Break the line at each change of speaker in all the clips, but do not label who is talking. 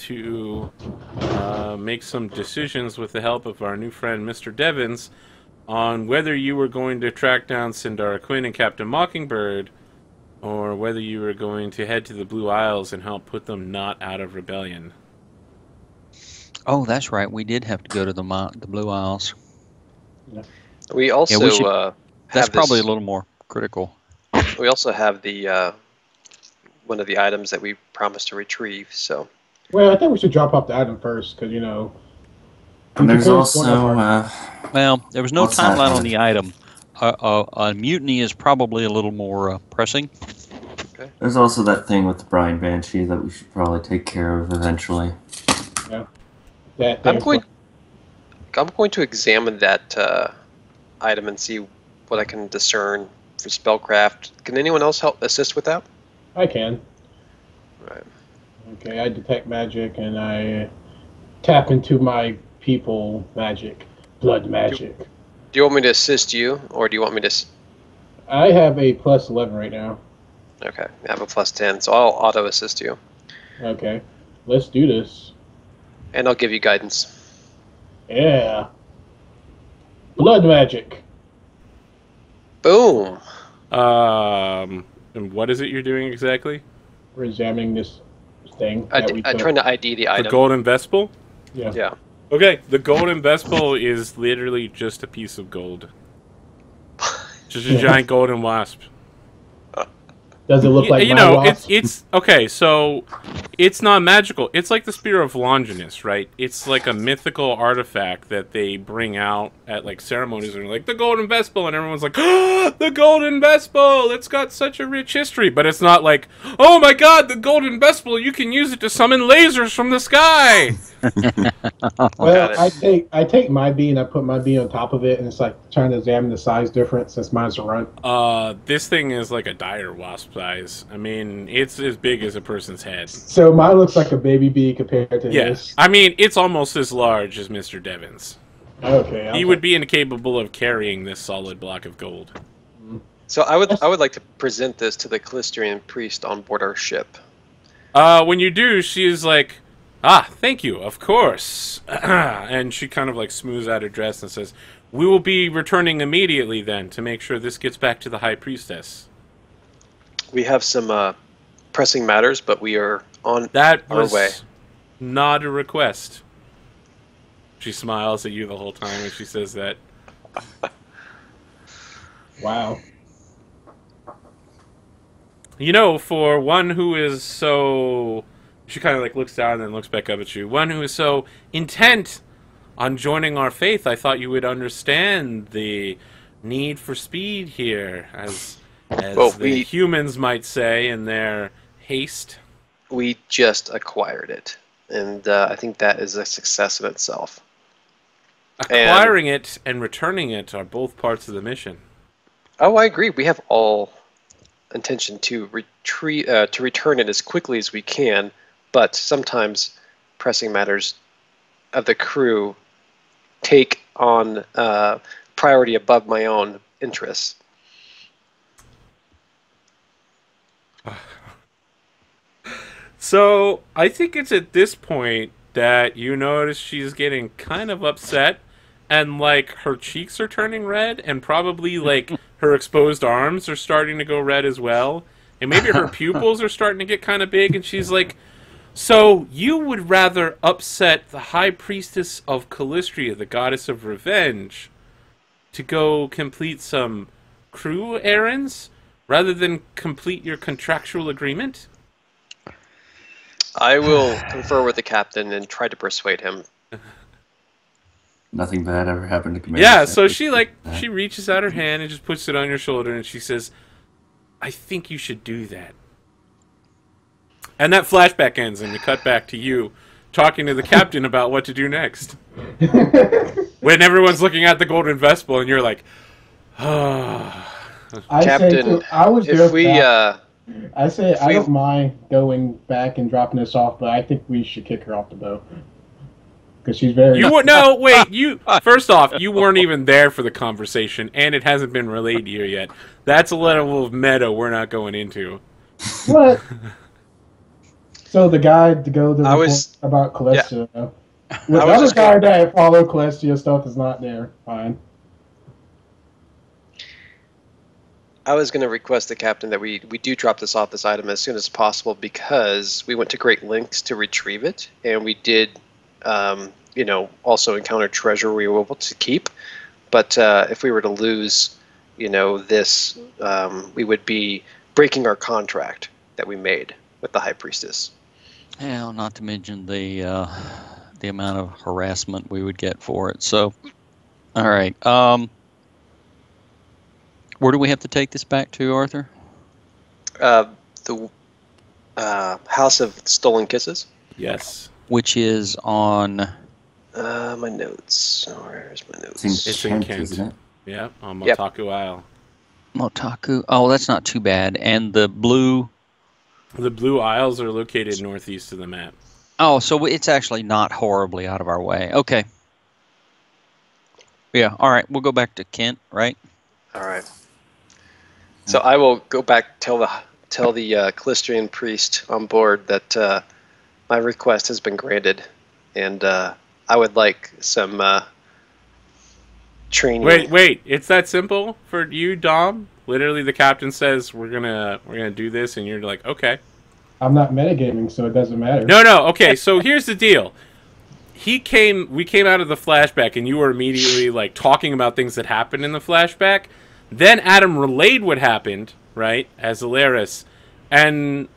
to make some decisions with the help of our new friend, Mr. Devins, on whether you were going to track down Sindara Quinn and Captain Mockingbird, or whether you were going to head to the Blue Isles and help put them not out of rebellion.
Oh, that's right. We did have to go to the Blue Isles.
Yeah.
We also
that's probably a little more critical.
We also have the one of the items that we promised to retrieve. So.
Well, I think we should drop off the item first, because
And there's also.
Well, there was no
what's that?
timeline on the item. A mutiny is probably a little more pressing.
Okay.
There's also that thing with the Brian Banshee that we should probably take care of eventually.
Yeah.
I'm going to examine that item and see what I can discern for spellcraft. Can anyone else assist with that?
I can.
Right.
Okay, I detect magic and I tap into my people magic, blood magic.
Do you want me to assist you, or do you want me to?
I have a plus 11 right now.
Okay, I have a plus 10, so I'll auto assist you.
Okay, let's do this.
And I'll give you guidance.
Yeah. Blood magic.
Boom.
And what is it you're doing exactly?
We're examining this thing.
I'm trying to ID the item.
The golden Vespel?
Yeah.
Yeah.
Okay, the golden Vespel is literally just a piece of gold. Just a giant golden wasp.
Does it look like
you
my
know,
wasp?
it's okay, so it's not magical. It's like the Spear of Longinus, right? It's like a mythical artifact that they bring out at like ceremonies and like the golden Vespel, and everyone's like, oh, the golden Vespel! It's got such a rich history, but it's not like, oh my god, the golden Vespel, you can use it to summon lasers from the sky.
Well, I take my bee and I put my bee on top of it, and it's like trying to examine the size difference since mine's a runt.
This thing is like a dire wasp size. I mean, it's as big as a person's head.
So mine looks like a baby bee compared to this.
I mean, it's almost as large as Mr. Devins.
Okay.
He would be incapable of carrying this solid block of gold.
So I would like to present this to the Callistrian priest on board our ship.
When you do, she's like, ah, thank you, of course. And she kind of like smooths out her dress and says, we will be returning immediately then to make sure this gets back to the High Priestess.
We have some pressing matters, but we are on
our
way.
Not a request. She smiles at you the whole time when she says that.
Wow.
You know, for one who is so... She kind of like looks down and then looks back up at you. One who is so intent on joining our faith, I thought you would understand the need for speed here, as the humans might say in their haste.
We just acquired it, and I think that is a success in itself.
Acquiring it and returning it are both parts of the mission.
Oh, I agree. We have all intention to return it as quickly as we can, but sometimes pressing matters of the crew take on priority above my own interests.
So, I think it's at this point that you notice she's getting kind of upset, and like her cheeks are turning red, and probably like her exposed arms are starting to go red as well, and maybe her pupils are starting to get kind of big, and she's like, so you would rather upset the High Priestess of Callistria, the goddess of revenge, to go complete some crew errands rather than complete your contractual agreement?
I will confer with the captain and try to persuade him.
Nothing bad ever happened to Commander.
Yeah, so she reaches out her hand and just puts it on your shoulder, and she says, I think you should do that. And that flashback ends, and we cut back to you talking to the captain about what to do next. When everyone's looking at the golden Vespel, and you're like, oh.
Captain,
I say I don't mind going back and dropping this off, but I think we should kick her off the boat. Because she's very...
No, wait, first off, you weren't even there for the conversation, and it hasn't been relayed to you yet. That's a level of meta we're not going into.
What? So the guy to go to the report about Calestia. Yeah. The other guy that followed Calestia stuff is not there. Fine.
I was going to request the captain that we do drop this item as soon as possible because we went to great lengths to retrieve it, and we did, also encounter treasure we were able to keep. But if we were to lose, this, we would be breaking our contract that we made with the High Priestess.
Well, not to mention the amount of harassment we would get for it. So, all right. Where do we have to take this back to, Arthur?
The House of Stolen Kisses.
Yes.
Which is on...
my notes. Where's my notes?
It's in Kent, isn't it? Yeah, on Motaku Isle.
Motaku? Oh, that's not too bad. And the blue...
The Blue Isles are located northeast of the map.
Oh, so it's actually not horribly out of our way. Okay. Yeah, all right. We'll go back to Kent, right?
All right. So I will go back, tell the Calistrian priest on board that my request has been granted, and I would like some training.
Wait! It's that simple for you, Dom? Literally, the captain says we're gonna do this, and you're like, okay.
I'm not metagaming, so it doesn't matter.
No. Okay, so here's the deal. We came out of the flashback, and you were immediately like talking about things that happened in the flashback. Then Adam relayed what happened, right, as Alaris, and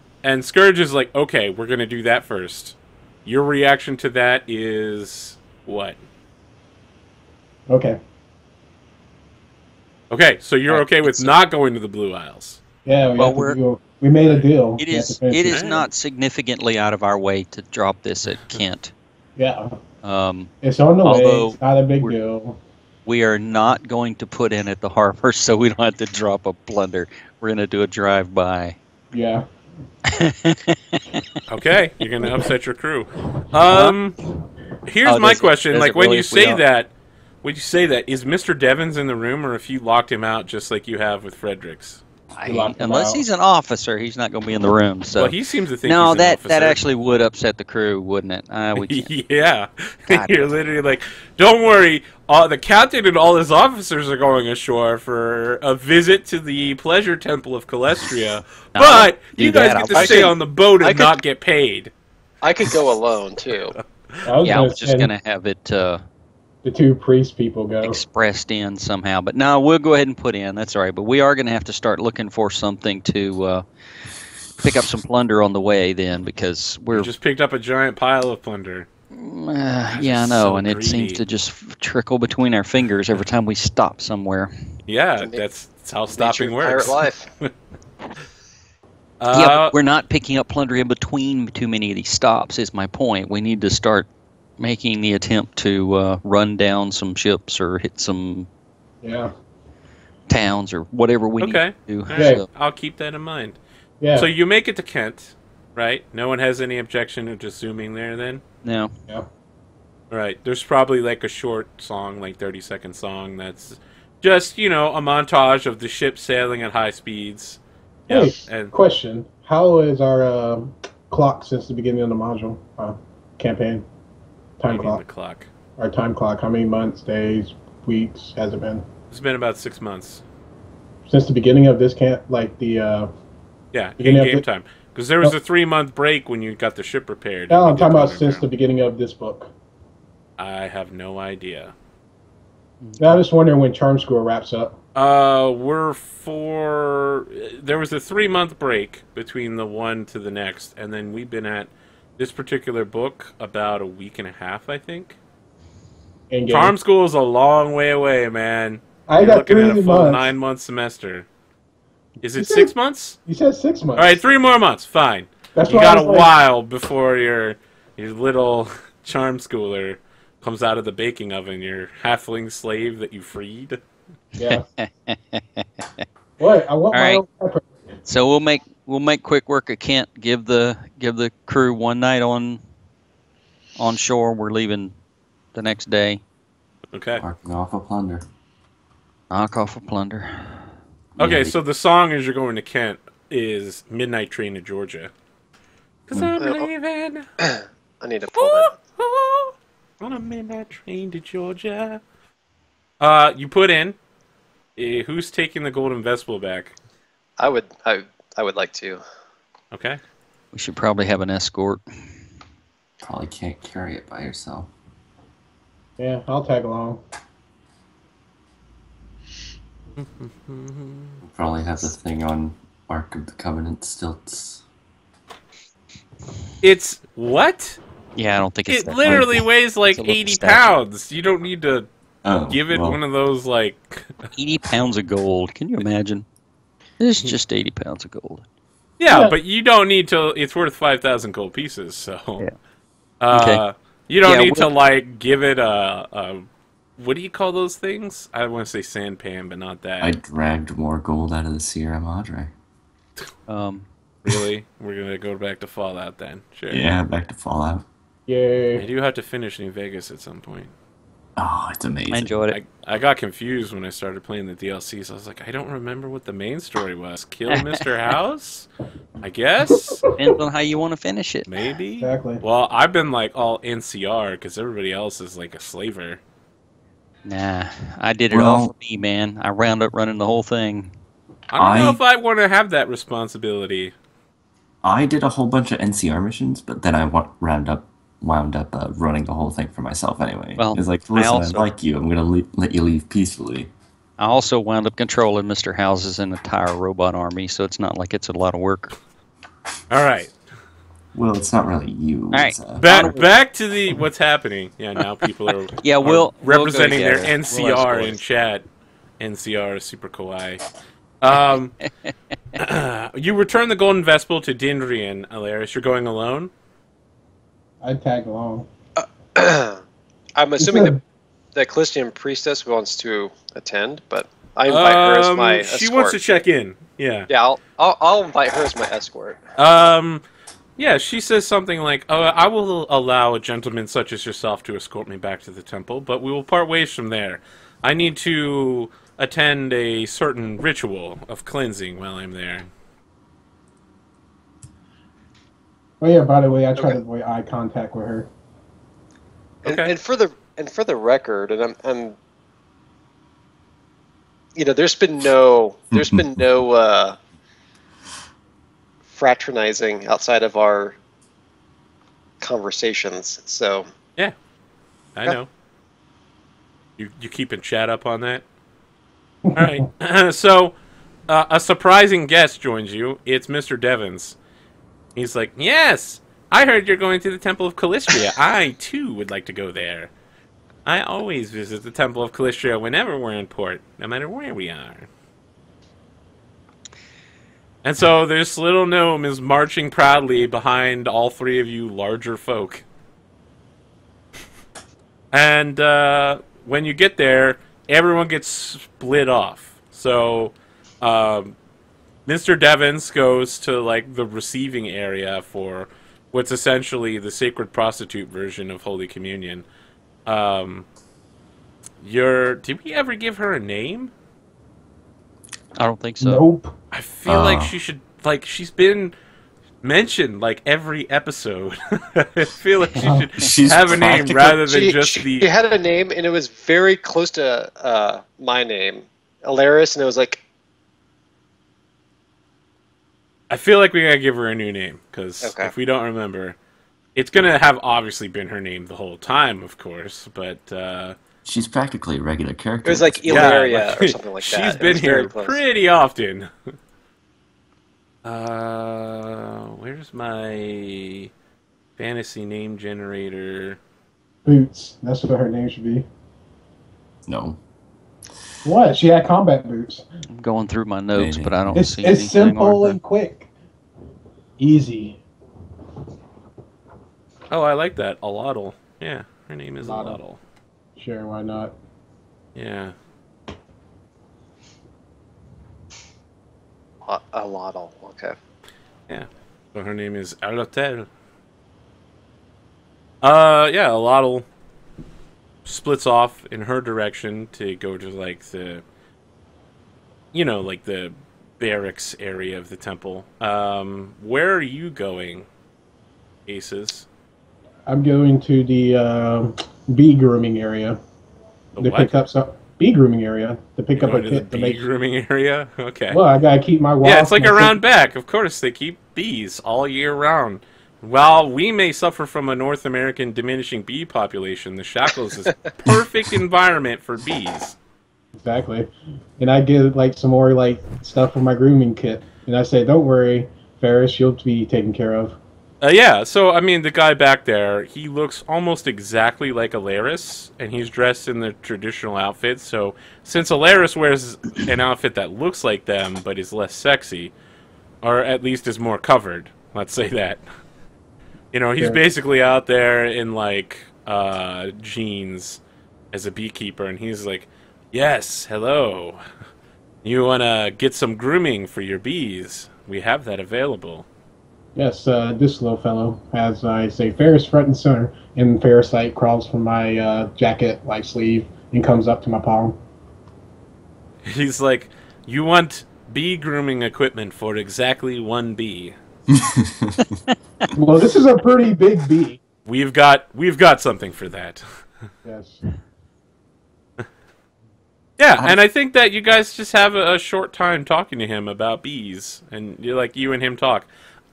Scourge is like, okay, we're gonna do that first. Your reaction to that is what?
Okay.
Okay, so you're okay with not going to the Blue Isles?
Yeah, we made a deal.
It is not significantly out of our way to drop this at Kent.
Yeah. It's on the way. It's not a big deal.
We are not going to put in at the harbor, so we don't have to drop a plunder. We're going to do a drive-by.
Yeah.
Okay, you're going to upset your crew. Here's my question. Like, when you say that, is Mr. Devins in the room, or if you locked him out just like you have with Fredericks?
Unless he's an officer, he's not going to be in the room. So.
Well, he seems to think he's an officer.
That actually would upset the crew, wouldn't it?
Yeah. You're literally like, don't worry, the captain and all his officers are going ashore for a visit to the pleasure temple of Calestria, but you guys get to stay on the boat and not get paid.
I could go alone, too.
I was just going to have it...
the two priest people go.
Expressed in somehow. But no, we'll go ahead and put in. That's all right. But we are going to have to start looking for something to pick up some plunder on the way then, because we
just picked up a giant pile of plunder.
Yeah, I know. So and greedy. It seems to just trickle between our fingers every time we stop somewhere.
Yeah, that's how stopping works.
Pirate life.
Yeah, we're not picking up plunder in between too many of these stops, is my point. We need to start making the attempt to run down some ships or hit some towns or whatever we need to do.
Right. So. I'll keep that in mind. Yeah. So you make it to Kent, right? No one has any objection to just zooming there then?
No.
Yeah.
All right. There's probably like a short song, like 30-second song that's just, a montage of the ship sailing at high speeds.
Hey, question. How is our clock since the beginning of the module campaign? Time clock. Our time clock. How many months, days, weeks has it been?
It's been about 6 months.
Since the beginning of this camp,
in-game time. Because there was a 3-month break when you got the ship repaired.
No, I'm talking about since the beginning of this book.
I have no idea.
I'm just wondering when Charm School wraps up.
There was a 3-month break between the one to the next, and then we've been at this particular book about a week and a half, I think. Charm School is a long way away, man. You're looking at a full 9-month semester. Is it 6 months?
You said 6 months.
All right, 3 more months. Fine. You got a while before your little Charm Schooler comes out of the baking oven. Your halfling slave that you freed.
Yeah. What? I want my own pepper.
So we'll make quick work of Kent. Give the crew one night on shore. We're leaving the next day.
Okay.
Knocking off a plunder.
Knock off a plunder.
Okay, so the song as you're going to Kent is Midnight Train to Georgia. 'Cause I'm leaving.
I need to pull that.
On a midnight train to Georgia. You put in. Who's taking the golden vessel back?
I would like to.
Okay.
We should probably have an escort.
Probably can't carry it by yourself.
Yeah, I'll tag along.
Probably have the thing on Ark of the Covenant stilts.
It's what?
Yeah, I don't think it's
It
that
literally
much.
weighs like
It's a little
80
statue.
pounds. You don't need to
Oh,
give it
well,
one of those, like...
80 pounds of gold. Can you imagine? It's just 80 pounds of gold.
Yeah, but you don't need to... It's worth 5,000 gold pieces, so...
Yeah. Okay.
You don't
Yeah,
need to, like, give it a... What do you call those things? I want to say sandpan, but not that.
I dragged more gold out of the Sierra Madre.
Really? We're going to go back to Fallout then. Sure.
Yeah, back to Fallout.
I
Yay.
do have to finish New Vegas at some point.
Oh, it's amazing.
I enjoyed it.
I got confused when I started playing the DLCs. I was like, I don't remember what the main story was. Kill Mr. House? I guess?
Depends on how you want to finish it.
Maybe?
Exactly.
Well, I've been like all NCR because everybody else is like a slaver.
Nah, I did it all for me, man. I wound up running the whole thing.
I don't know if I want to have that responsibility.
I did a whole bunch of NCR missions, but then I wound up running the whole thing for myself anyway.
Well,
it's like,
I
listen, I
also-
like you. I'm going to let you leave peacefully.
I also wound up controlling Mr. House's entire robot army, so it's not like it's a lot of work.
All right.
Well, it's not really you.
right.
It's,
Back to the what's happening. Yeah, now people are
Yeah,
are
we'll go
representing their
together. We'll
NCR
escort.
in chat. NCR is super kawaii. You return the golden vessel to Dindrian, Alaris. You're going alone?
I'd tag along.
I'm assuming the Callistian priestess wants to attend, but I invite her as my escort.
She wants to check in. Yeah.
Yeah, I'll invite her as my escort.
Yeah, she says something like, I will allow a gentleman such as yourself to escort me back to the temple, but we will part ways from there. I need to attend a certain ritual of cleansing while I'm there.
Oh yeah, by the way, I try to avoid eye contact with her.
Okay.
And for the record, and I'm there's been no fraternizing outside of our conversations. So
Yeah, I know. You keeping chat up on that? All right. So, a surprising guest joins you. It's Mr. Devins. He's like, yes, I heard you're going to the Temple of Calistria. I, too, would like to go there. I always visit the Temple of Calistria whenever we're in port, no matter where we are. And so this little gnome is marching proudly behind all three of you larger folk. And when you get there, everyone gets split off. So Mr. Devins goes to like the receiving area for what's essentially the sacred prostitute version of Holy Communion. Did we ever give her a name?
I don't think so.
Nope.
I feel like she should, like, she's been mentioned, like, every episode. I feel like she should have a name rather than
she had a name, and it was very close to my name, Alaris, and it was like...
I feel like we gotta give her a new name, because if we don't remember... It's gonna have obviously been her name the whole time, of course, but...
She's practically a regular character.
It was like Ilaria or something like that.
She's been here pretty often. Where's my fantasy name generator?
Boots. That's what her name should be.
No.
What? She had combat boots.
I'm going through my notes, but I don't
It's
see anything.
simple
Arthur.
and quick. Easy.
Oh, I like that. Alotl. Yeah, her name is
Alotl.
Alotl.
Sure, why not?
Yeah.
Alotl, okay.
Yeah. So her name is Arlotel. Yeah, Alotl splits off in her direction to go to, like, the... You know, like, the barracks area of the temple. Where are you going? aces?
I'm going to the bee grooming area.
The what?
Pick up some bee grooming area to pick
You're
up a
going to the
kit to
bee
make.
grooming area? Okay.
Well, I gotta keep my wild.
Yeah, it's like around back. Of course, they keep bees all year round. While we may suffer from a North American diminishing bee population, the Shackles is perfect environment for bees.
Exactly. And I get like some more like stuff for my grooming kit. And I say, don't worry, Ferris, you'll be taken care of.
Yeah, so, I mean, the guy back there, he looks almost exactly like Alaris, and he's dressed in the traditional outfit, so since Alaris wears an outfit that looks like them, but is less sexy, or at least is more covered, let's say that. You know, he's basically out there in, like, jeans as a beekeeper, and he's like, yes, hello. You want to get some grooming for your bees? We have that available.
Yes, this little fellow has, I say, Ferris front and center, and Ferris like crawls from my jacket like sleeve and comes up to my palm.
He's like, you want bee grooming equipment for exactly one bee.
Well, this is a pretty big bee.
We've got something for that.
Yes.
Yeah, and I think that you guys just have a short time talking to him about bees, and you and him talk.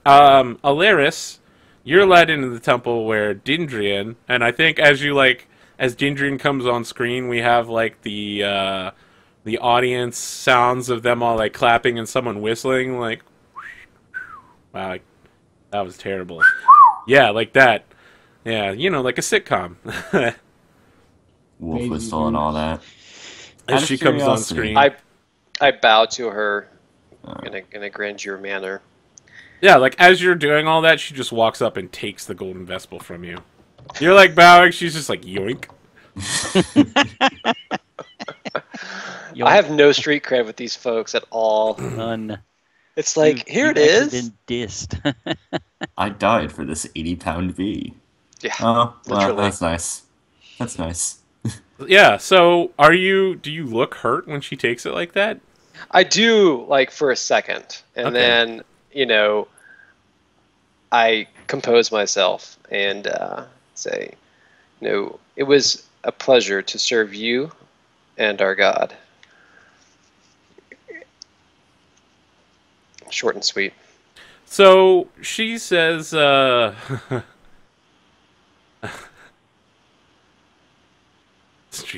Alaris, you're led into the temple where Dindrian, and I think as Dindrian comes on screen, we have like the audience sounds of them all like clapping and someone whistling, like, wow, that was terrible. Yeah, like that. Yeah, you know, like a sitcom.
Wolf whistle and all that.
As she comes on screen.
I bow to her in a grandeur manner.
Yeah, like as you're doing all that, she just walks up and takes the golden Vespel from you. You're like bowing, she's just like yoink.
I have no street cred with these folks at all.
None.
It's like, here it is.
Been dissed.
I died for this 80-pound bee.
Yeah.
Oh, well,
literally.
that's nice. That's nice.
Yeah, so do you look hurt when she takes it like that?
I do, like, for a second. And then, you know, I compose myself and say, you know, it was a pleasure to serve you and our God. Short and sweet.
So she says, street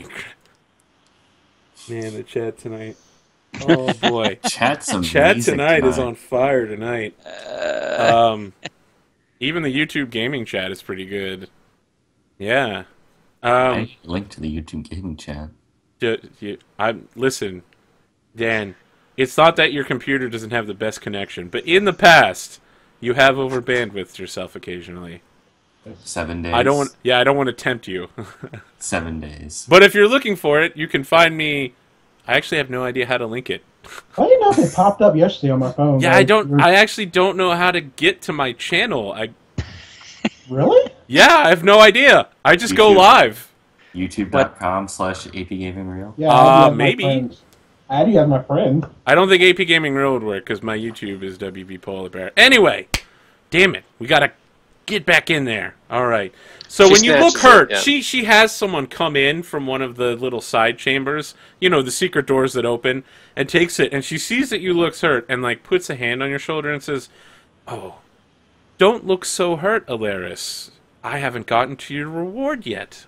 cred. Man, the chat tonight. Oh boy,
Chat
tonight is on fire tonight. Even the YouTube gaming chat is pretty good. Yeah.
I linked to the YouTube gaming chat.
Listen, Dan. It's not that your computer doesn't have the best connection, but in the past, you have over bandwidthed yourself occasionally.
7 days.
I don't want to tempt you.
7 days.
But if you're looking for it, you can find me. I actually have no idea how to link it.
I didn't know if it popped up yesterday on my phone.
Yeah, I actually don't know how to get to my channel.
Really?
Yeah, I have no idea. I just go live.
YouTube.com/APGamingREAL.
Yeah,
maybe.
I do have my friend.
I don't think APGamingREAL would work because my YouTube is WB Polar Bear. Anyway, damn it, we gotta get back in there. All right. So when you look hurt, she has someone come in from one of the little side chambers, you know, the secret doors that open, and takes it, and she sees that you look hurt, and like puts a hand on your shoulder and says, "Oh, don't look so hurt, Alaris. I haven't gotten to your reward yet."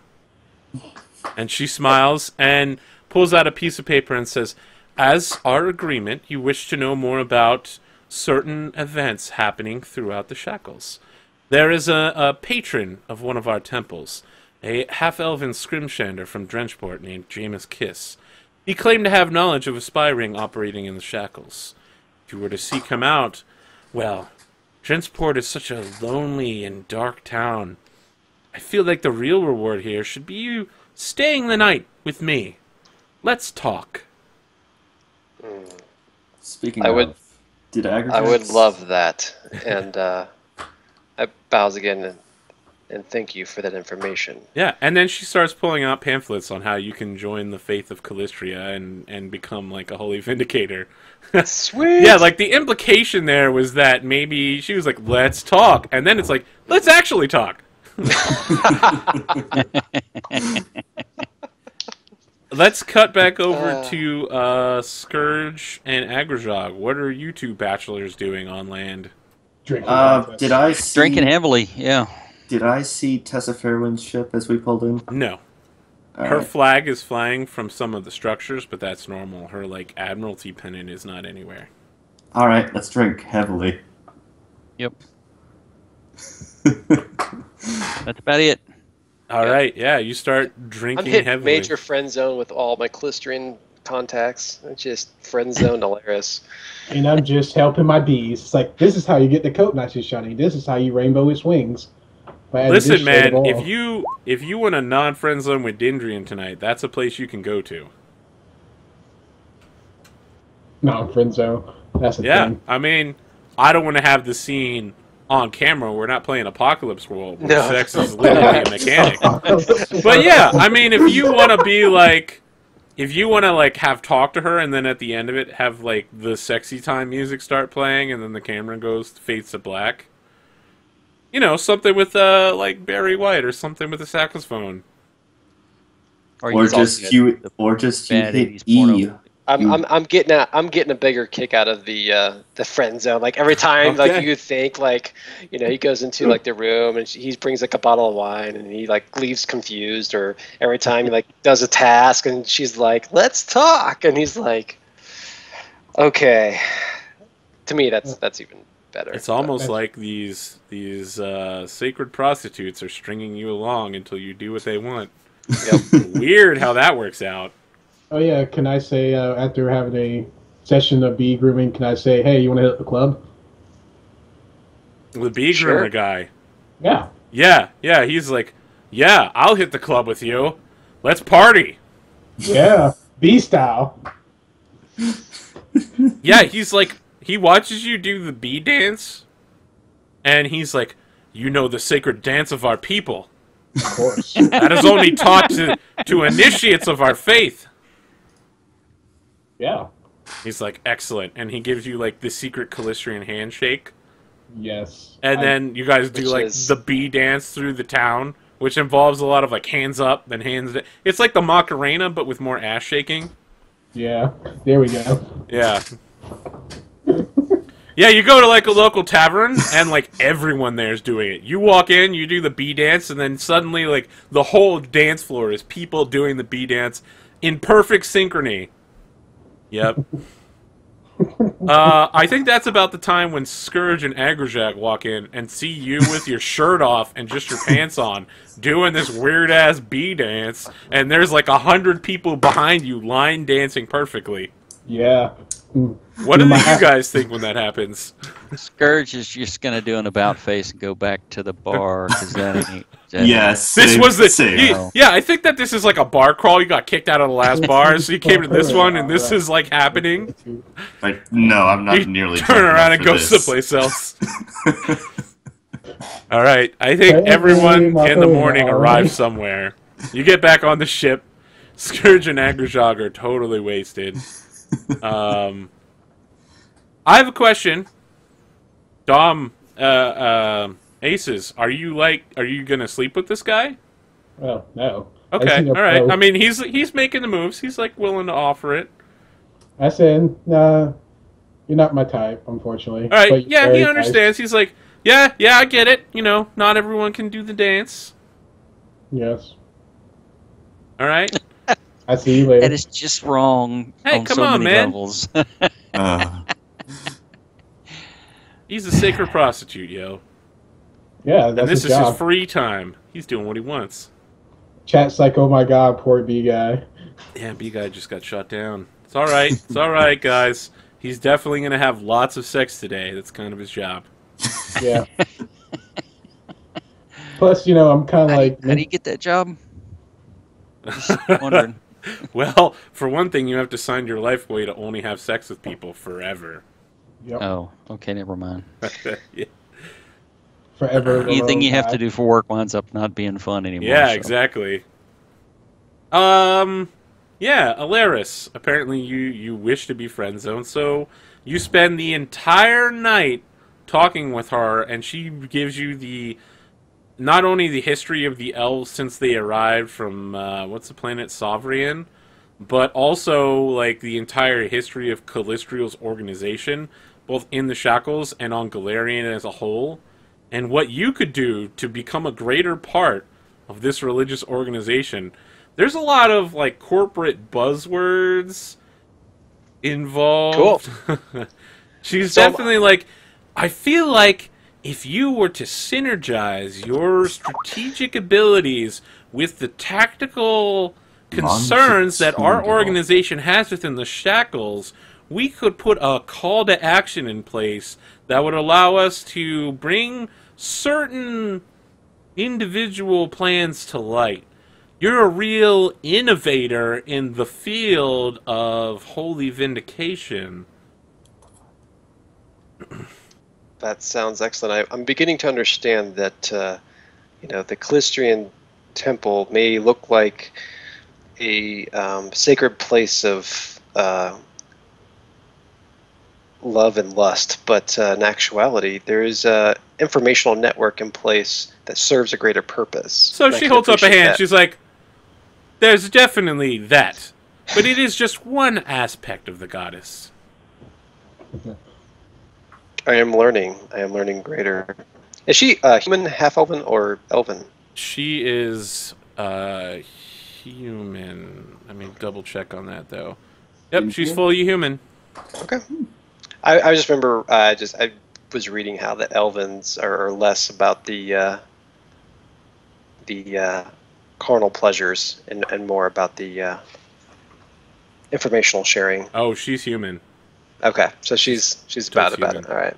And she smiles and pulls out a piece of paper and says, "As our agreement, you wish to know more about certain events happening throughout the Shackles. There is a patron of one of our temples, a half-elven scrimshander from Drenchport named Jameis Kiss. He claimed to have knowledge of a spy ring operating in the Shackles. If you were to seek him out, well, Drenchport is such a lonely and dark town. I feel like the real reward here should be you staying the night with me. Let's talk."
Speaking of, did
I would love that. And I bows again and thank you for that information.
Yeah, and then she starts pulling out pamphlets on how you can join the faith of Calistria and become like a holy vindicator.
Sweet!
Yeah, like the implication there was that maybe she was like, let's talk. And then it's like, let's actually talk. Let's cut back over to Scourge and Agrajog. What are you two bachelors doing on land?
Drinking.
Did I see...
Drinking heavily, yeah.
Did I see Tessa Fairwind's ship as we pulled in?
No.
All
Her
right.
flag is flying from some of the structures, but that's normal. Her, like, Admiralty pennant is not anywhere.
All right, let's drink heavily.
Yep. That's about it.
All right, yeah, you start drinking
I'm hitting
heavily.
major friend zone with all my Clistrian contacts. I just friend zone Alaris.
And I'm just helping my bees. It's like, this is how you get the coat notches shiny. This is how you rainbow its wings.
Listen, man, if you want a non-friend zone with Dendrian tonight, that's a place you can go to.
No, friend zone. That's a thing.
I mean, I don't want to have the scene on camera. We're not playing Apocalypse World where sex is literally a mechanic. But yeah, I mean, if you want to be like, if you want to like have talk to her and then at the end of it have like the sexy time music start playing and then the camera fades to black. You know, something with like Barry White or something with a saxophone.
Or just you hit E.
I'm getting a bigger kick out of the friend zone. Like every time, like you think, like he goes into like the room and he brings like a bottle of wine and he like leaves confused, or every time he like does a task and she's like, "Let's talk," and he's like, "Okay." To me, that's even better.
It's almost like these sacred prostitutes are stringing you along until you do what they want. Yep. Weird how that works out.
Oh yeah, can I say after having a session of bee grooming, can I say, hey, you want to hit the club?
The bee groomer guy.
Yeah.
Yeah, he's like, yeah, I'll hit the club with you. Let's party.
Yeah, bee style.
Yeah, he's like, he watches you do the bee dance, and he's like, you know the sacred dance of our people.
Of course.
That is only taught to initiates of our faith.
Yeah.
He's like, excellent. And he gives you, like, the secret Calistrian handshake.
Yes.
And then you guys do, like, the bee dance through the town, which involves a lot of, like, hands up and hands down. It's like the Macarena, but with more ass shaking.
Yeah. There we go.
Yeah. Yeah, you go to, like, a local tavern, and, like, everyone there's doing it. You walk in, you do the bee dance, and then suddenly, like, the whole dance floor is people doing the bee dance in perfect synchrony. Yep. I think that's about the time when Scourge and Agrajak walk in and see you with your shirt off and just your pants on, doing this weird-ass bee dance, and there's like 100 people behind you line dancing perfectly.
Yeah.
What do you guys think when that happens?
Scourge is just going to do an about face and go back to the bar. Cause that ain't,
Yes.
This was the... Yeah, I think that this is like a bar crawl. You got kicked out of the last bar, so you came to this one, and this is like happening.
Like, no, I'm not nearly...
Turn around and go someplace else. All right, I think everyone in the morning arrives somewhere. You get back on the ship. Scourge and Agrajog are totally wasted. I have a question. Dom, Aces, are you gonna sleep with this guy?
Well, no.
Okay, all right. I mean, he's making the moves. He's like willing to offer it.
I said, nah, you're not my type, unfortunately.
All right, yeah, he understands. Nice. He's like, yeah, I get it. You know, not everyone can do the dance.
Yes.
All right.
I see you later.
That is just wrong.
Hey,
on
come
so
on,
many
man.
Levels.
He's a sacred prostitute, yo.
Yeah, that's
and this
his
is
job.
his free time. He's doing what he wants.
Chat's like, oh my god, poor B guy.
Yeah, B guy just got shot down. It's all right. It's all right, guys. He's definitely gonna have lots of sex today. That's kind of his job.
Yeah. Plus, I'm kind of like.
How do you get that job? Just wondering.
Well, for one thing, you have to sign your life away to only have sex with people forever.
Yep.
Oh, okay, never mind.
Yeah.
forever.
Anything you have to do for work winds up not being fun anymore.
Yeah,
so.
exactly. Yeah, Alaris. Apparently you wish to be friend zoned, so you spend the entire night talking with her, and she gives you not only the history of the elves since they arrived from what's the planet, Sovrian, but also like the entire history of Callistrial's organization, both in the Shackles and on Golarion as a whole, and what you could do to become a greater part of this religious organization. There's a lot of like corporate buzzwords involved.
Cool.
She's definitely like, I feel like if you were to synergize your strategic abilities with the tactical concerns that our organization has within the Shackles, we could put a call to action in place that would allow us to bring certain individual plans to light. You're a real innovator in the field of holy vindication.
That sounds excellent. I'm beginning to understand that the Callistrian temple may look like a sacred place of love and lust, but in actuality, there is a informational network in place that serves a greater purpose.
So she holds up a hand. She's like, "There's definitely that, but it is just one aspect of the goddess."
I am learning greater. Is she human, half-elven, or elven?
She is human. Let me double check on that, though. Yep, she's fully human.
Okay. I just remember I was reading how the elvens are less about the carnal pleasures and more about the informational sharing.
Oh, she's human.
Okay, so she's about it. All right.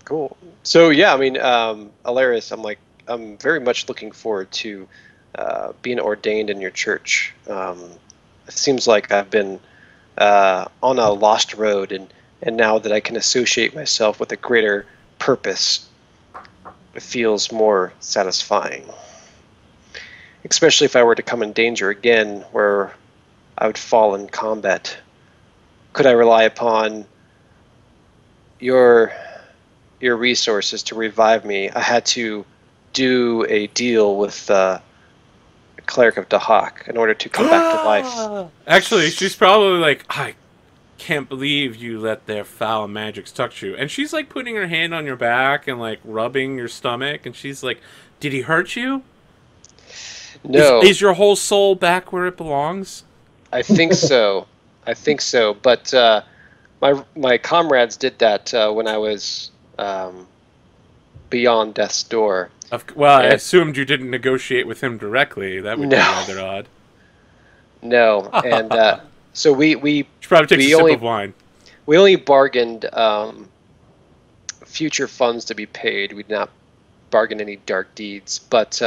Cool. So yeah, I mean, Alaris, I'm very much looking forward to being ordained in your church. It seems like I've been on a lost road, and now that I can associate myself with a greater purpose, it feels more satisfying. Especially if I were to come in danger again, where I would fall in combat. Could I rely upon your resources to revive me? I had to do a deal with the cleric of Dahak in order to come back to life.
Actually, she's probably like, I can't believe you let their foul magics touch you. And she's like putting her hand on your back and like rubbing your stomach, and she's like, did he hurt you?
No.
Is your whole soul back where it belongs?
I think so. But my comrades did that when I was beyond death's door.
I assumed you didn't negotiate with him directly. That would be rather odd.
No, and so we
should probably take a sip of wine.
We only bargained future funds to be paid. We did not bargain any dark deeds. But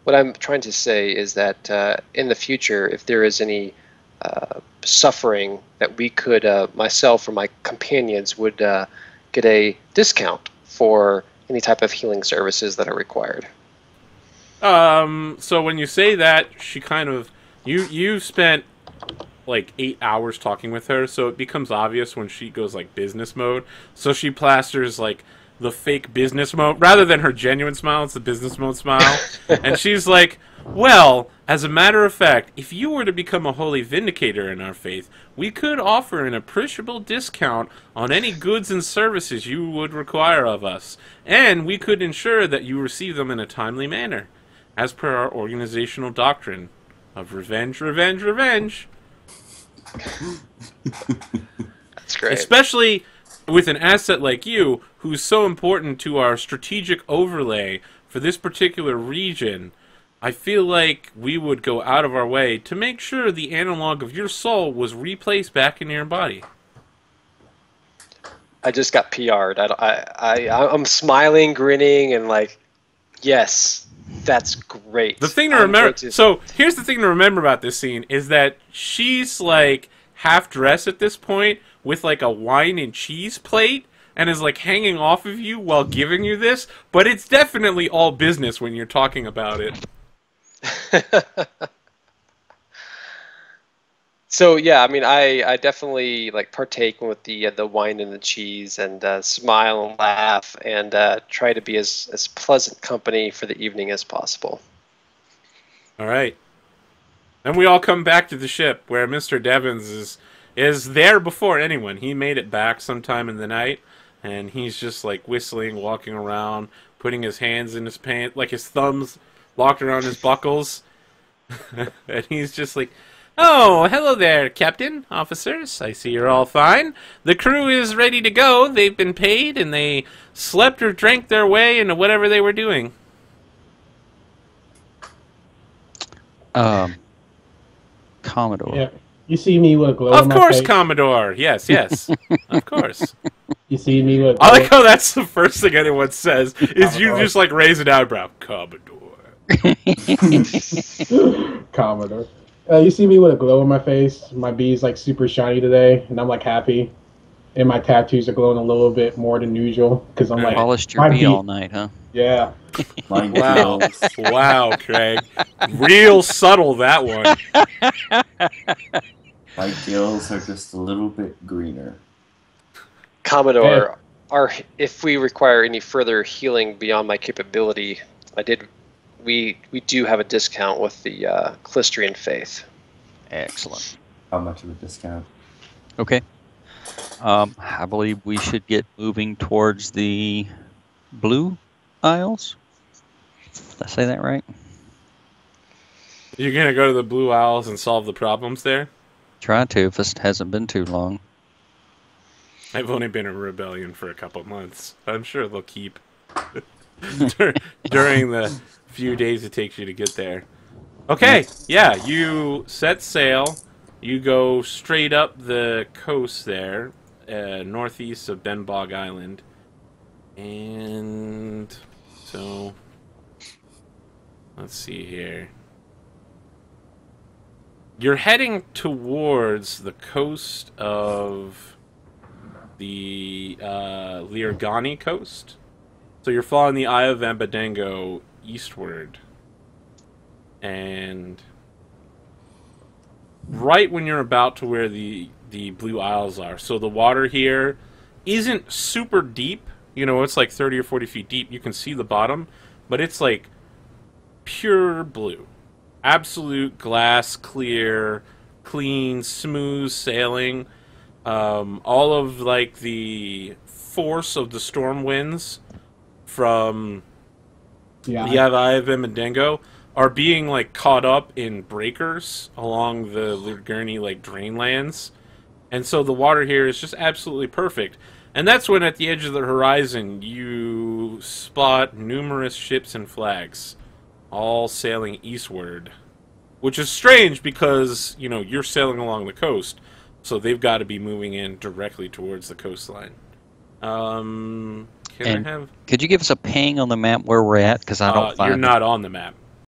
what I'm trying to say is that in the future, if there is any suffering, that we could, myself or my companions would get a discount for any type of healing services that are required.
So when you say that, she kind of, you spent like 8 hours talking with her, so it becomes obvious when she goes like business mode. So she plasters like the fake business mode rather than her genuine smile. It's the business mode smile. And she's like, well, as a matter of fact, if you were to become a holy vindicator in our faith, we could offer an appreciable discount on any goods and services you would require of us, and we could ensure that you receive them in a timely manner, as per our organizational doctrine of revenge, revenge, revenge.
That's great.
Especially with an asset like you, who's so important to our strategic overlay for this particular region. I feel like we would go out of our way to make sure the analog of your soul was replaced back in your body.
I just got PR'd. I'm smiling, grinning, and like, yes, that's great.
The thing to remember, so here's the thing to remember about this scene is that she's like half dressed at this point with like a wine and cheese plate and is like hanging off of you while giving you this, but it's definitely all business when you're talking about it.
So yeah, I mean, I definitely like partake with the wine and the cheese, and smile and laugh, and try to be as pleasant company for the evening as possible.
All right. Then we all come back to the ship where Mr. Devins is there before anyone. He made it back sometime in the night, and he's just like whistling, walking around, putting his hands in his pants, like his thumbs locked around his buckles, and he's just like, "Oh, hello there, Captain, officers. I see you're all fine. The crew is ready to go. They've been paid, and they slept or drank their way into whatever they were doing."
Commodore.
Yeah. You see me with a glow
Of
on my
course,
face?
Commodore. Yes, yes. Of course.
You see me with.
I like how that's the first thing anyone says is you
Commodore.
just like raise an eyebrow. Commodore.
Commodore. You see me with a glow on my face. My bee's like super shiny today, and I'm like happy. And my tattoos are glowing a little bit more than usual because I'm like
Polished your
my
bee all night, huh?
Yeah.
My
Wow.
gills,
Wow, Craig. Real subtle, that one.
my gills are just a little bit greener.
Commodore, if we require any further healing beyond my capability, we do have a discount with the Clistrian Faith.
Excellent.
How much of a discount?
Okay. I believe we should get moving towards the Blue Isles. Did I say that right?
You're going to go to the Blue Isles and solve the problems there?
Try to, if it hasn't been too long.
I've only been in rebellion for a couple months. I'm sure they'll keep during the few days it takes you to get there. Okay, yeah, you set sail. You go straight up the coast there, northeast of Benbog Island. And so, let's see here. You're heading towards the coast of the Lirgani coast. So you're following the Eye of Ambadengo eastward. And right when you're about to where the Blue Isles are. So the water here isn't super deep. You know, it's like 30 or 40 feet deep. You can see the bottom. But it's like pure blue. Absolute glass, clear, clean, smooth sailing. All of like the force of the storm winds from the Eye of Immendengo are being like caught up in breakers along the Lurgurni like drainlands, and so the water here is just absolutely perfect. And that's when at the edge of the horizon you spot numerous ships and flags all sailing eastward, which is strange because, you know, you're sailing along the coast, so they've got to be moving in directly towards the coastline. Could you give us a ping on the map where we're at? Because I don't find you're not on the map.